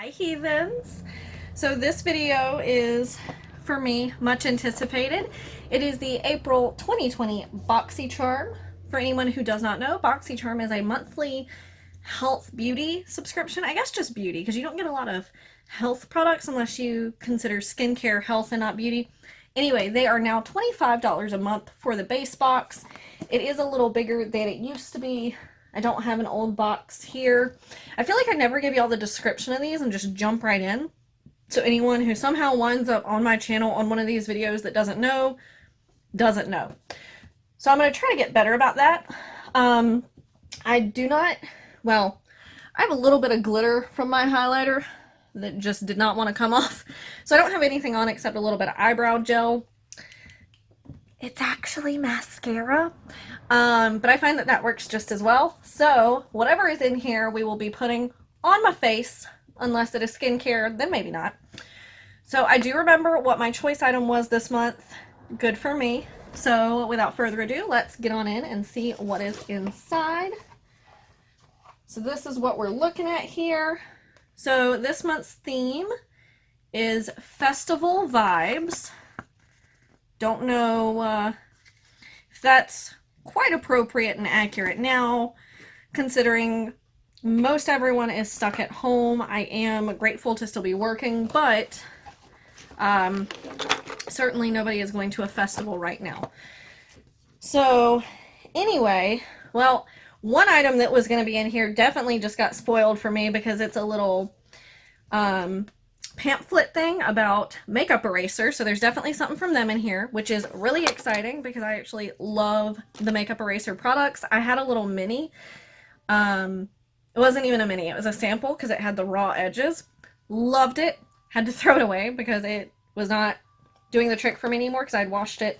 Hi heathens! So this video is, for me, much anticipated. It is the April 2020 BoxyCharm. For anyone who does not know, BoxyCharm is a monthly health beauty subscription. I guess just beauty, because you don't get a lot of health products unless you consider skincare health and not beauty. Anyway, they are now $25 a month for the base box. It is a little bigger than it used to be. I don't have an old box here. I feel like I never give you all the description of these and just jump right in. So anyone who somehow winds up on my channel on one of these videos that doesn't know, doesn't know. So I'm going to try to get better about that. I do not, well, I have a little bit of glitter from my highlighter that just did not want to come off. So I don't have anything on except a little bit of eyebrow gel. It's actually mascara, but I find that that works just as well. So whatever is in here, we will be putting on my face, unless it is skincare, then maybe not. So I do remember what my choice item was this month. Good for me. So without further ado, let's get on in and see what is inside. So this is what we're looking at here. So this month's theme is Festival Vibes. Don't know if that's quite appropriate and accurate now, considering most everyone is stuck at home. I am grateful to still be working, but certainly nobody is going to a festival right now. So anyway, well, one item that was going to be in here definitely just got spoiled for me because it's a little pamphlet thing about makeup eraser. So there's definitely something from them in here, which is really exciting because I actually love the makeup eraser products. I had a little mini. It wasn't even a mini, it was a sample because it had the raw edges. Loved it. Had to throw it away because it was not doing the trick for me anymore because I'd washed it.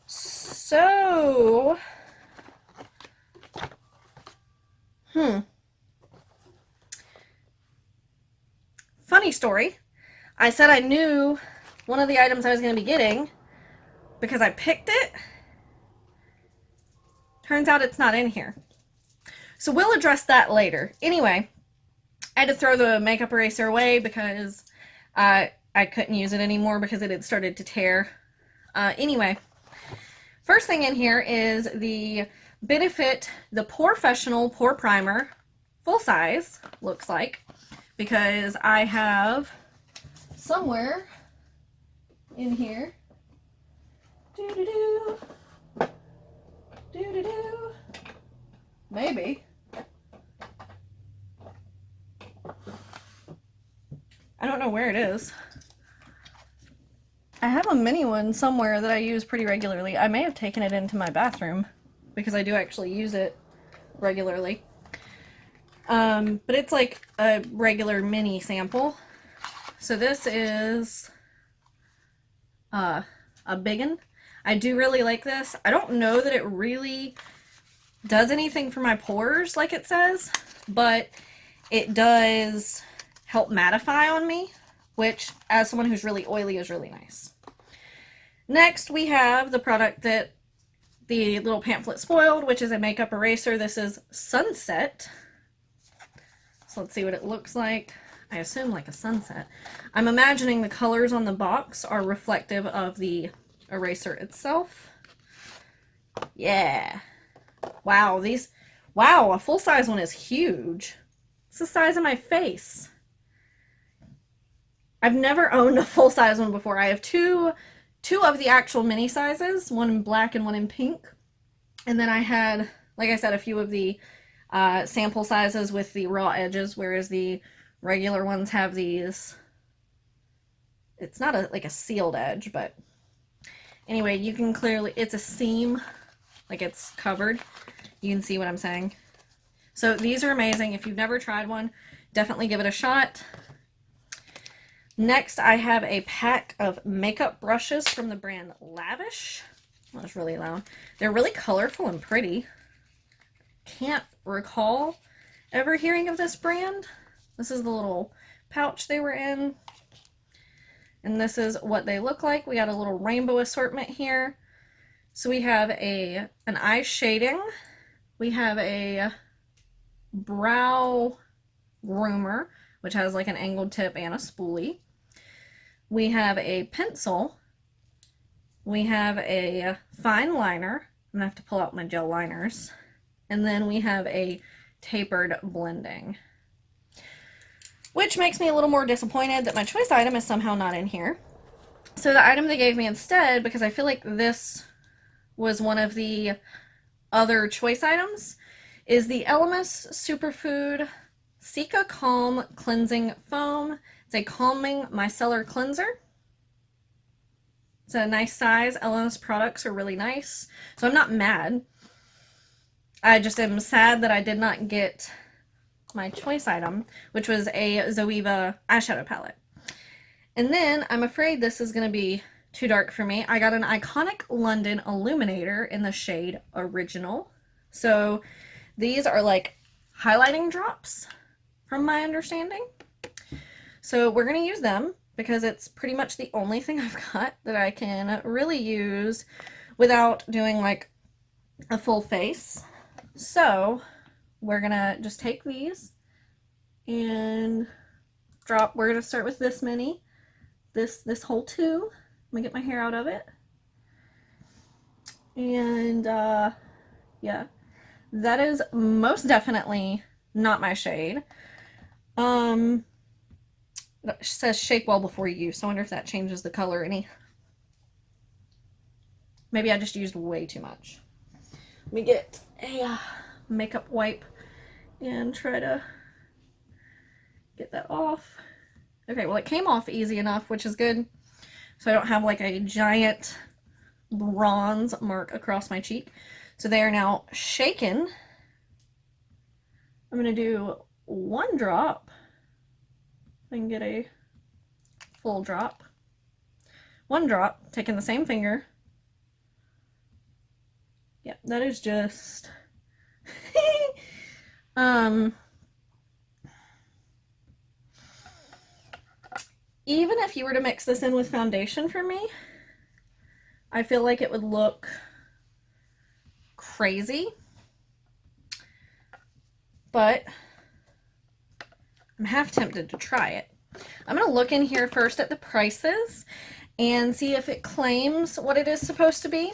So funny story. I said I knew one of the items I was going to be getting because I picked it. Turns out it's not in here. So we'll address that later. Anyway, I had to throw the makeup eraser away because I couldn't use it anymore because it had started to tear. Anyway, first thing in here is the Benefit the Professional Pore Primer, full size, looks like, because I have somewhere in here, maybe, I don't know where it is. I have a mini one somewhere that I use pretty regularly. I may have taken it into my bathroom because I do actually use it regularly. But it's like a regular mini sample. So this is a biggin. I do really like this. I don't know that it really does anything for my pores like it says, but it does help mattify on me, which as someone who's really oily is really nice. Next we have the product that the little pamphlet spoiled, which is a makeup eraser. This is Sunset. So let's see what it looks like. I assume like a sunset. I'm imagining the colors on the box are reflective of the eraser itself. Yeah. Wow, wow, a full-size one is huge. It's the size of my face. I've never owned a full-size one before. I have two of the actual mini sizes, one in black and one in pink. And then I had, like I said, a few of the sample sizes with the raw edges, whereas the regular ones have these, it's not like a sealed edge, but anyway, you can clearly, it's a seam, like it's covered. You can see what I'm saying. So these are amazing. If you've never tried one, definitely give it a shot. Next, I have a pack of makeup brushes from the brand Lavish. That was really loud. They're really colorful and pretty. Can't recall ever hearing of this brand. This is the little pouch they were in. And this is what they look like. We got a little rainbow assortment here. So we have an eye shading. We have a brow groomer, which has like an angled tip and a spoolie. We have a pencil. We have a fine liner. I'm gonna have to pull out my gel liners. And then we have a tapered blending, which makes me a little more disappointed that my choice item is somehow not in here. So the item they gave me instead, because I feel like this was one of the other choice items, is the Elemis Superfood Cica Calm Cleansing Foam. It's a calming micellar cleanser. It's a nice size. Elemis products are really nice, so I'm not mad. I just am sad that I did not get my choice item, which was a Zoeva eyeshadow palette. And then I'm afraid this is going to be too dark for me. I got an Iconic London Illuminator in the shade Original. So these are like highlighting drops from my understanding. So we're going to use them because it's pretty much the only thing I've got that I can really use without doing like a full face. So we're going to just take these and drop. We're going to start with this many. This whole two. I'm gonna get my hair out of it. And yeah, that is most definitely not my shade. It says shake well before use, so I wonder if that changes the color any. Maybe I just used way too much. Let me get a makeup wipe and try to get that off. Okay, well it came off easy enough, which is good. So I don't have like a giant bronze mark across my cheek. So they are now shaken. I'm going to do one drop. I can get a full drop. One drop, taking the same finger. Yeah, that is just... Even if you were to mix this in with foundation for me, I feel like it would look crazy. But I'm half tempted to try it. I'm going to look in here first at the prices and see if it claims what it is supposed to be.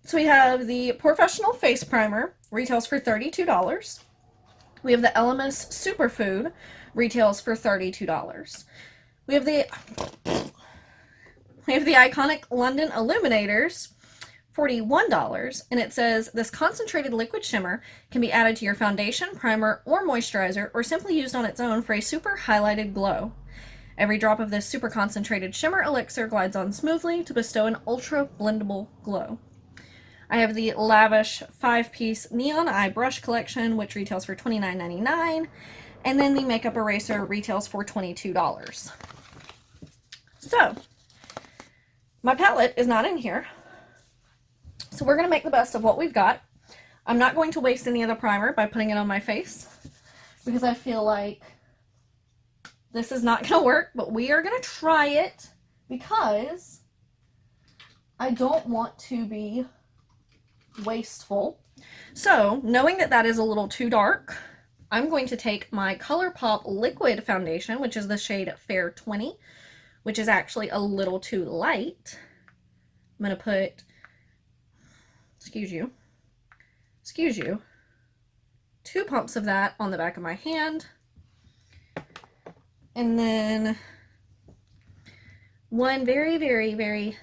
So we have the Professional Face Primer, retails for $32. We have the Elemis Superfood, retails for $32. We have the Iconic London Illuminators, $41, and it says this concentrated liquid shimmer can be added to your foundation, primer, or moisturizer, or simply used on its own for a super highlighted glow. Every drop of this super concentrated shimmer elixir glides on smoothly to bestow an ultra blendable glow. I have the Lavish 5-piece Neon Eye Brush Collection, which retails for $29.99, and then the Makeup Eraser retails for $22. So, my palette is not in here, so we're going to make the best of what we've got. I'm not going to waste any of the primer by putting it on my face, because I feel like this is not going to work, but we are going to try it, because I don't want to be wasteful. So, knowing that that is a little too dark, I'm going to take my ColourPop liquid foundation, which is the shade Fair 20, which is actually a little too light. I'm going to put, excuse you, 2 pumps of that on the back of my hand. And then one very, very, very,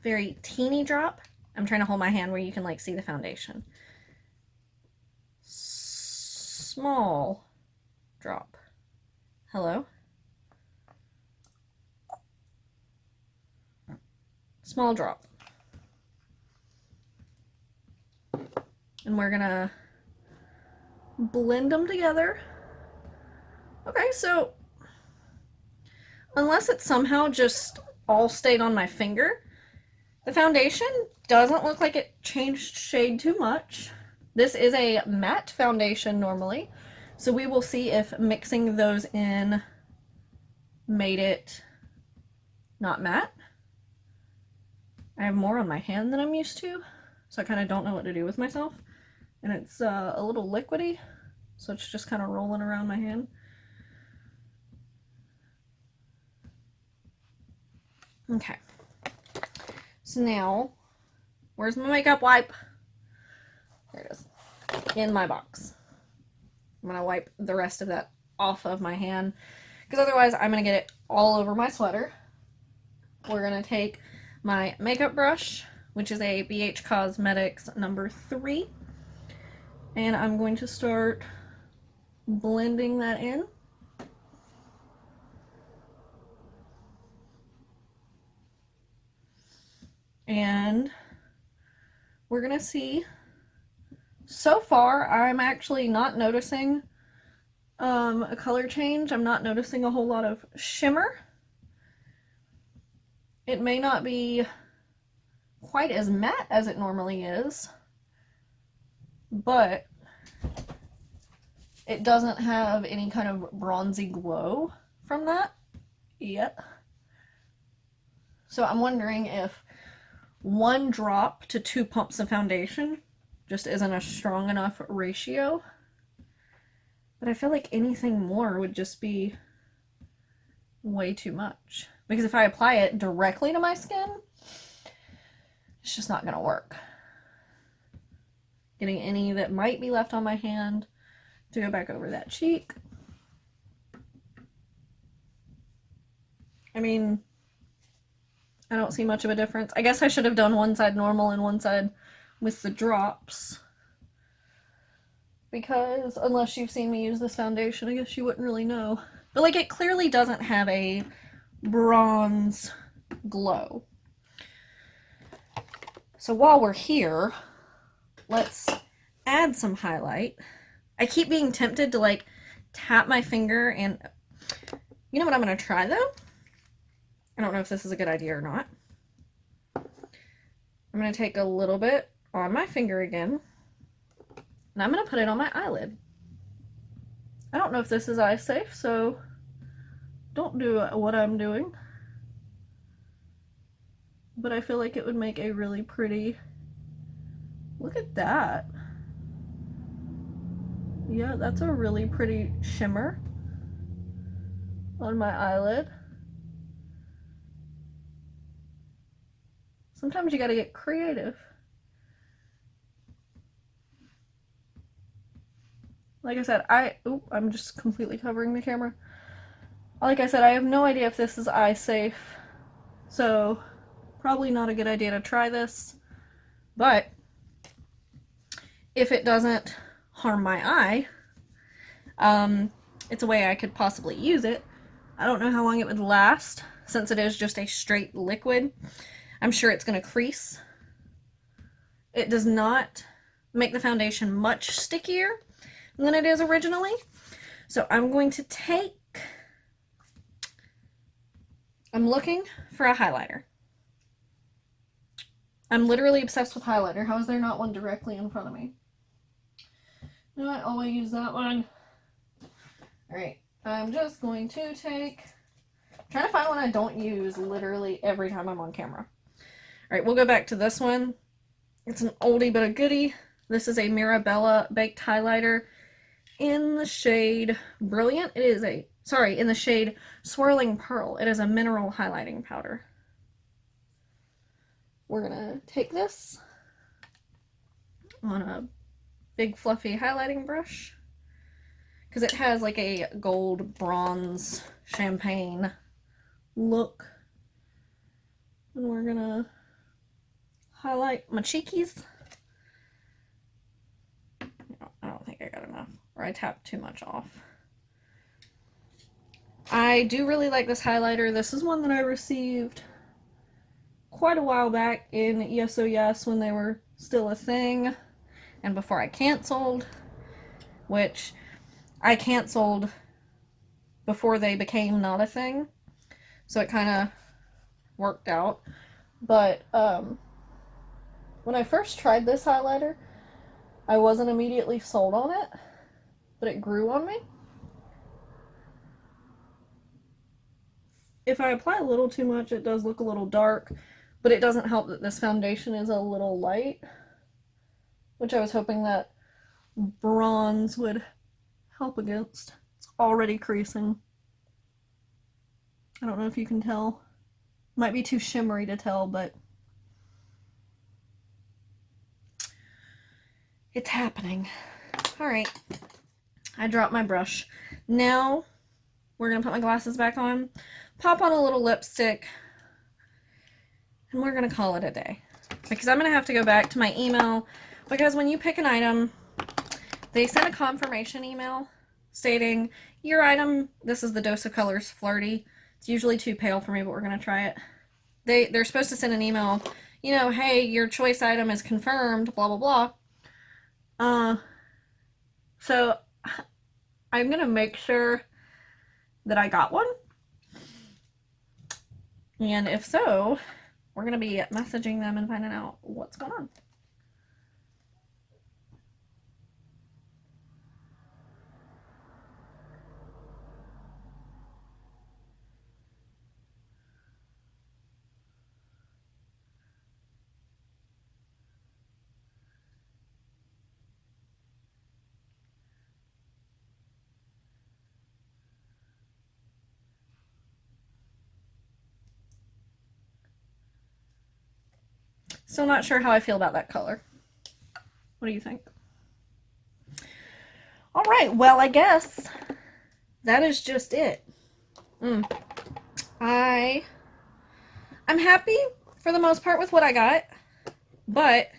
very teeny drop. I'm trying to hold my hand where you can like see the foundation. Small drop. Hello? Small drop. And we're gonna blend them together. Okay, so unless it somehow just all stayed on my finger, the foundation doesn't look like it changed shade too much. This is a matte foundation normally, so we will see if mixing those in made it not matte. I have more on my hand than I'm used to, so I kind of don't know what to do with myself. And it's a little liquidy. so it's just kind of rolling around my hand. Okay. So now, where's my makeup wipe? There it is. In my box. I'm going to wipe the rest of that off of my hand, because otherwise I'm going to get it all over my sweater. We're going to take my makeup brush, which is a BH Cosmetics number 3, and I'm going to start blending that in. And we're going to see, so far I'm actually not noticing a color change. I'm not noticing a whole lot of shimmer. It may not be quite as matte as it normally is, but it doesn't have any kind of bronzy glow from that yet. So I'm wondering if 1 drop to 2 pumps of foundation just isn't a strong enough ratio. But I feel like anything more would just be way too much. Because if I apply it directly to my skin, it's just not going to work. Getting any that might be left on my hand to go back over that cheek. I mean, I don't see much of a difference. I guess I should have done one side normal and one side with the drops. Because unless you've seen me use this foundation, I guess you wouldn't really know. But like, it clearly doesn't have a bronze glow. So while we're here, let's add some highlight. I keep being tempted to like tap my finger, and you know what I'm going to try though? I don't know if this is a good idea or not. I'm going to take a little bit on my finger again, and I'm going to put it on my eyelid. I don't know if this is eye safe, so don't do what I'm doing. But I feel like it would make a really pretty, look at that. Yeah, that's a really pretty shimmer on my eyelid. Sometimes you gotta get creative. Like I said, I'm just completely covering the camera. Like I said, I have no idea if this is eye safe, so probably not a good idea to try this. But if it doesn't harm my eye, it's a way I could possibly use it. I don't know how long it would last, since it is just a straight liquid. I'm sure it's going to crease. It does not make the foundation much stickier than it is originally. So I'm going to take, I'm looking for a highlighter. I'm literally obsessed with highlighter. How is there not one directly in front of me? You know what? I'll use that one. Alright, I'm just going to take, I'm trying to find one I don't use literally every time I'm on camera. Alright, we'll go back to this one. It's an oldie but a goodie. This is a Mirabella Baked Highlighter in the shade Brilliant. It is a, sorry, in the shade Swirling Pearl. It is a mineral highlighting powder. We're gonna take this on a big fluffy highlighting brush, because it has like a gold bronze champagne look. And we're gonna highlight my cheekies. I don't think I got enough, or I tapped too much off. I do really like this highlighter. This is one that I received quite a while back in Yes Oh Yes when they were still a thing, and before I canceled, which I canceled before they became not a thing, so it kind of worked out. But when I first tried this highlighter, I wasn't immediately sold on it, but it grew on me. If I apply a little too much, it does look a little dark, but it doesn't help that this foundation is a little light, which I was hoping that bronze would help against. It's already creasing. I don't know if you can tell. Might be too shimmery to tell, but it's happening. All right, I dropped my brush. Now we're gonna put my glasses back on, pop on a little lipstick, and we're gonna call it a day. Because I'm gonna have to go back to my email, because when you pick an item, they send a confirmation email stating your item, this is the Dose of Colors Flirty. It's usually too pale for me, but we're gonna try it. They're supposed to send an email, you know, hey, your choice item is confirmed, blah blah blah. So I'm gonna make sure that I got one, and if so, we're gonna be messaging them and finding out what's going on. Still not sure how I feel about that color. What do you think? All right, well, I guess that is just it. I'm happy for the most part with what I got, but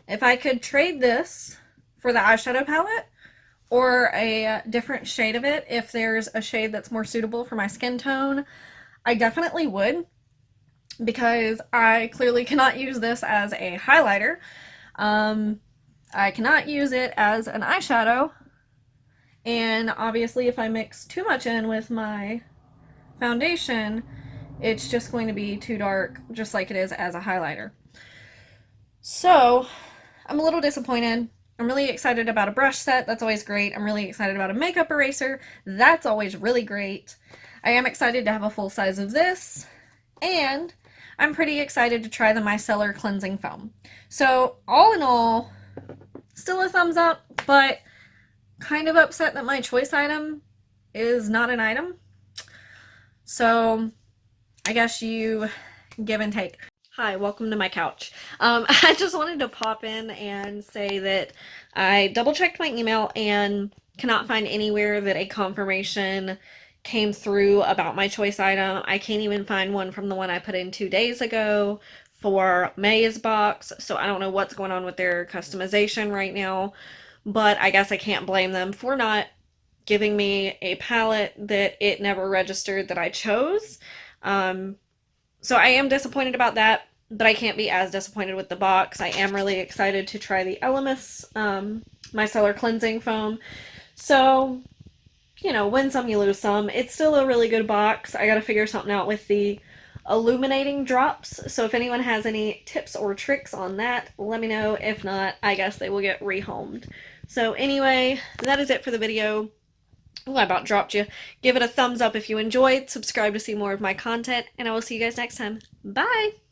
if I could trade this for the eyeshadow palette or a different shade of it, if there's a shade that's more suitable for my skin tone, I definitely would, because I clearly cannot use this as a highlighter. I cannot use it as an eyeshadow, and obviously if I mix too much in with my foundation, it's just going to be too dark, just like it is as a highlighter. So I'm a little disappointed. I'm really excited about a brush set. That's always great. I'm really excited about a makeup eraser. That's always really great. I am excited to have a full size of this, and I'm pretty excited to try the micellar cleansing foam. So all in all, still a thumbs up, but kind of upset that my choice item is not an item. So I guess you give and take. Hi, welcome to my couch. I just wanted to pop in and say that I double checked my email and cannot find anywhere that a confirmation came through about my choice item. I can't even find one from the one I put in 2 days ago for May's box, so I don't know what's going on with their customization right now, but I guess I can't blame them for not giving me a palette that it never registered that I chose. So I am disappointed about that, but I can't be as disappointed with the box. I am really excited to try the Elemis micellar cleansing foam. So, you know, win some, you lose some. It's still a really good box. I gotta figure something out with the illuminating drops. So if anyone has any tips or tricks on that, let me know. If not, I guess they will get rehomed. So anyway, that is it for the video. Oh, I about dropped you. Give it a thumbs up if you enjoyed. Subscribe to see more of my content, and I will see you guys next time. Bye!